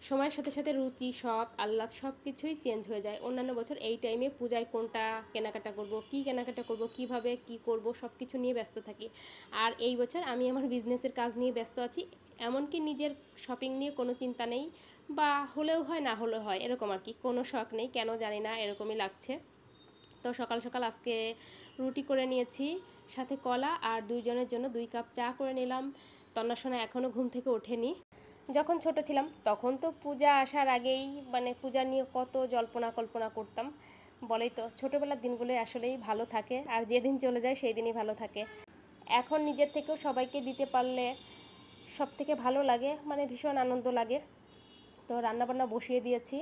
সময়ের সাথে সাথে রুচি, শখ, আহ্লাদ সব কিছুই চেঞ্জ হয়ে যায়। অন্যান্য বছর এই টাইমে পূজায় কোনটা কেনাকাটা করব, কী কেনাকাটা করব, কীভাবে কী করব সব কিছু নিয়ে ব্যস্ত থাকি। আর এই বছর আমি আমার বিজনেসের কাজ নিয়ে ব্যস্ত আছি। এমনকি নিজের শপিং নিয়ে কোনো চিন্তা নেই, বা হলেও হয় না হলেও হয় এরকম আর কি, কোনো শখ নেই, কেন জানি না এরকমই লাগছে। তো সকাল সকাল আজকে রুটি করে নিয়েছি, সাথে কলা, আর দুইজনের জন্য 2 কাপ চা করে নিলাম। তন্না সোনা এখনও ঘুম থেকে ওঠেনি। যখন ছোট ছিলাম তখন তো পূজা আসার আগেই মানে পূজা নিয়ে কত জল্পনা কল্পনা করতাম, বলেই তো ছোটোবেলার দিনগুলো আসলেই ভালো থাকে, আর যেদিন চলে যায় সেই দিনই ভালো থাকে। এখন নিজের থেকেও সবাইকে দিতে পারলে সব থেকে ভালো লাগে, মানে ভীষণ আনন্দ লাগে। তো রান্নাবান্না বসিয়ে দিয়েছি,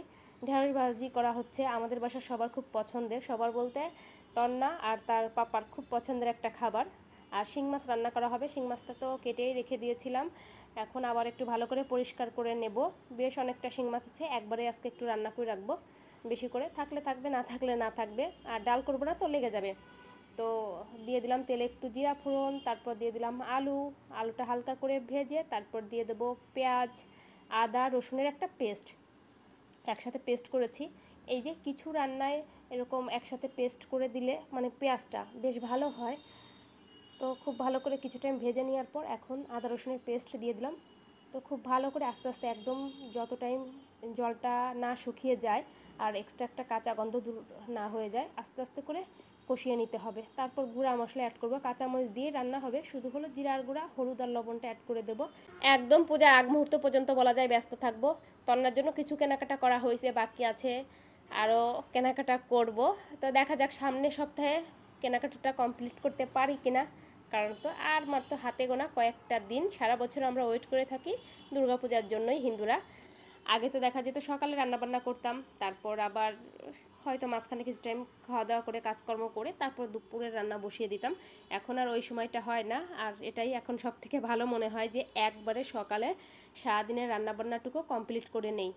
ঢেঁড়স ভাজি করা হচ্ছে। আমাদের বাসার সবার খুব পছন্দের, সবার বলতে তন্না আর তার পাপার খুব পছন্দের একটা খাবার। আর শিং মাছ রান্না করা হবে, শিং মাছটা তো কেটেই রেখে দিয়েছিলাম, এখন আবার একটু ভালো করে পরিষ্কার করে নেব। বেশ অনেকটা শিং মাছ আছে, একবারে আজকে একটু রান্না করে রাখবো, বেশি করে, থাকলে থাকবে না থাকলে না থাকবে। আর ডাল করবো না তো লেগে যাবে। তো দিয়ে দিলাম তেলে একটু জিরা ফোড়ন, তারপর দিয়ে দিলাম আলুটা হালকা করে ভেজে, তারপর দিয়ে দেবো পেঁয়াজ, আদা রসুনের একটা পেস্ট, একসাথে পেস্ট করেছি। এই যে কিছু রান্নায় এরকম একসাথে পেস্ট করে দিলে মানে পেঁয়াজটা বেশ ভালো হয়। তো খুব ভালো করে কিছু টাইম ভেজে নেওয়ার পর এখন আদা রসুনের পেস্ট দিয়ে দিলাম। তো খুব ভালো করে আস্তে আস্তে একদম যত টাইম জলটা না শুকিয়ে যায় আর এক্সট্রা একটা কাঁচা গন্ধ দূর না হয়ে যায়, আস্তে আস্তে করে কষিয়ে নিতে হবে। তারপর গুঁড়া মশলা অ্যাড করবো, কাঁচামরিচ দিয়ে রান্না হবে, শুধু হলো জিরার গুঁড়া, হলুদ আর লবণটা অ্যাড করে দেবো। একদম পূজার আগ মুহূর্ত পর্যন্ত বলা যায় ব্যস্ত থাকবো। তন্নার জন্য কিছু কেনাকাটা করা হয়েছে, বাকি আছে আরও কেনাকাটা করব। তো দেখা যাক সামনের সপ্তাহে কেনাকাটাটা কমপ্লিট করতে পারি কিনা, কারণ তো আর মাত্র হাতে গোনা কয়েকটা দিন। সারা বছর আমরা ওয়েট করে থাকি দুর্গাপূজার জন্যই হিন্দুরা। আগে তো দেখা যেত সকালে রান্নাবান্না করতাম, তারপর আবার হয়তো মাঝখানে কিছু টাইম খাওয়া দাওয়া করে কাজকর্ম করে তারপর দুপুরের রান্না বসিয়ে দিতাম। এখন আর ওই সময়টা হয় না, আর এটাই এখন সব থেকে ভালো মনে হয় যে একবারে সকালে সারাদিনের রান্নাবান্নাটুকু কমপ্লিট করে নেই,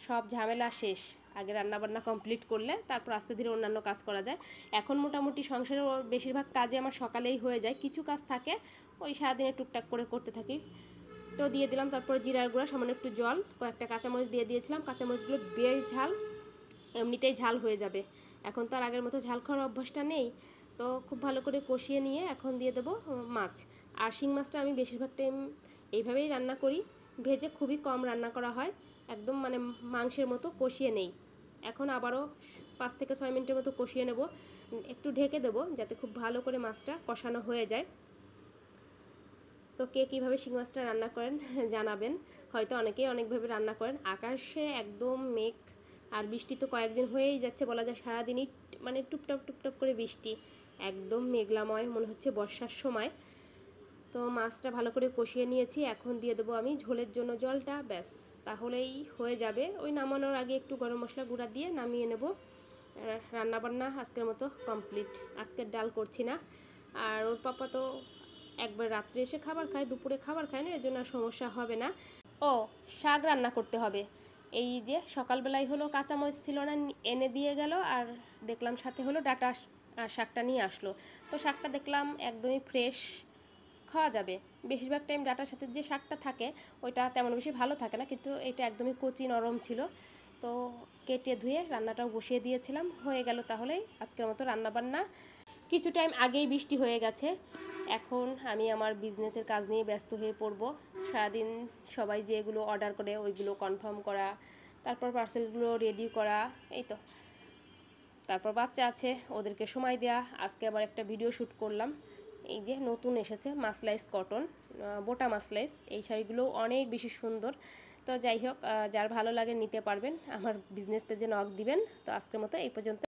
সব ঝামেলা শেষ। আগে রান্নাবান্না কমপ্লিট করলে তারপর আস্তে ধীরে অন্যান্য কাজ করা যায়। এখন মোটামুটি সংসারের বেশিরভাগ কাজে আমার সকালেই হয়ে যায়, কিছু কাজ থাকে ওই সারাদিনে টুকটাক করে করতে থাকি। তো দিয়ে দিলাম তারপর জিরার গুঁড়া, সামান্য একটু জল, কয়েকটা কাঁচামরিচ দিয়ে দিয়েছিলাম। কাঁচামরিচগুলো বেশ ঝাল, এমনিতেই ঝাল হয়ে যাবে, এখন তো আর আগের মতো ঝাল খাওয়ার অভ্যাসটা নেই। তো খুব ভালো করে কষিয়ে নিয়ে এখন দিয়ে দেবো মাছ। আর শিং মাছটা আমি বেশিরভাগ টাইম এইভাবেই রান্না করি, ভেজে খুবই কম রান্না করা হয়, একদম মানে মাংসের মতো কষিয়ে নেই। এখন আবারও 5 থেকে 6 মিনিটের মতো কষিয়ে নেব, একটু ঢেকে দেবো যাতে খুব ভালো করে মাছটা কষানো হয়ে যায়। তো কে কীভাবে শিং মাছটা রান্না করেন জানাবেন, হয়তো অনেকেই অনেকভাবে রান্না করেন। আকাশে একদম মেঘ, আর বৃষ্টি তো কয়েকদিন হয়েই যাচ্ছে, বলা যায় সারাদিনই মানে টুপটাপ টুপটাপ করে বৃষ্টি, একদম মেঘলাময়, মনে হচ্ছে বর্ষার সময়। তো মাছটা ভালো করে কষিয়ে নিয়েছি, এখন দিয়ে দেবো আমি ঝোলের জন্য জলটা, ব্যাস তাহলেই হয়ে যাবে। ওই নামানোর আগে একটু গরম মশলা গুঁড়া দিয়ে নামিয়ে নেব। রান্নাবান্না আজকের মতো কমপ্লিট, আজকের ডাল করছি না। আর ওর পাপা তো একবার রাত্রে এসে খাবার খায়, দুপুরে খাবার খায় না, এর জন্য সমস্যা হবে না। ও, শাক রান্না করতে হবে। এই যে সকালবেলায় হলো কাঁচামরিচ ছিল না, এনে দিয়ে গেল, আর দেখলাম সাথে হলো ডাঁটা শাকটা নিয়ে আসলো। তো শাকটা দেখলাম একদমই ফ্রেশ, খাওয়া যাবে। বেশিরভাগ টাইম ডাঁটার সাথে যে শাকটা থাকে ওইটা তেমন বেশি ভালো থাকে না, কিন্তু এটা একদমই কচি নরম ছিল। তো কেটে ধুয়ে রান্নাটাও বসিয়ে দিয়েছিলাম, হয়ে গেল তাহলেই আজকের মতো রান্নাবান্না। কিছু টাইম আগেই বৃষ্টি হয়ে গেছে, এখন আমি আমার বিজনেসের কাজ নিয়ে ব্যস্ত হয়ে পড়ব। সারাদিন সবাই যেগুলো অর্ডার করে ওইগুলো কনফার্ম করা, তারপর পার্সেলগুলো রেডি করা, এই তো। তারপর বাচ্চা আছে, ওদেরকে সময় দেয়া। আজকে আবার একটা ভিডিও শ্যুট করলাম, এই যে নতুন এসেছে মাসলাইস কটন, বোটা মাসলাইস, এই শাড়িগুলো অনেক বেশি সুন্দর। তো যাই হোক, যার ভালো লাগে নিতে পারবেন, আমার বিজনেস পেজে নক দিবেন। তো আজকের মতো এই পর্যন্ত।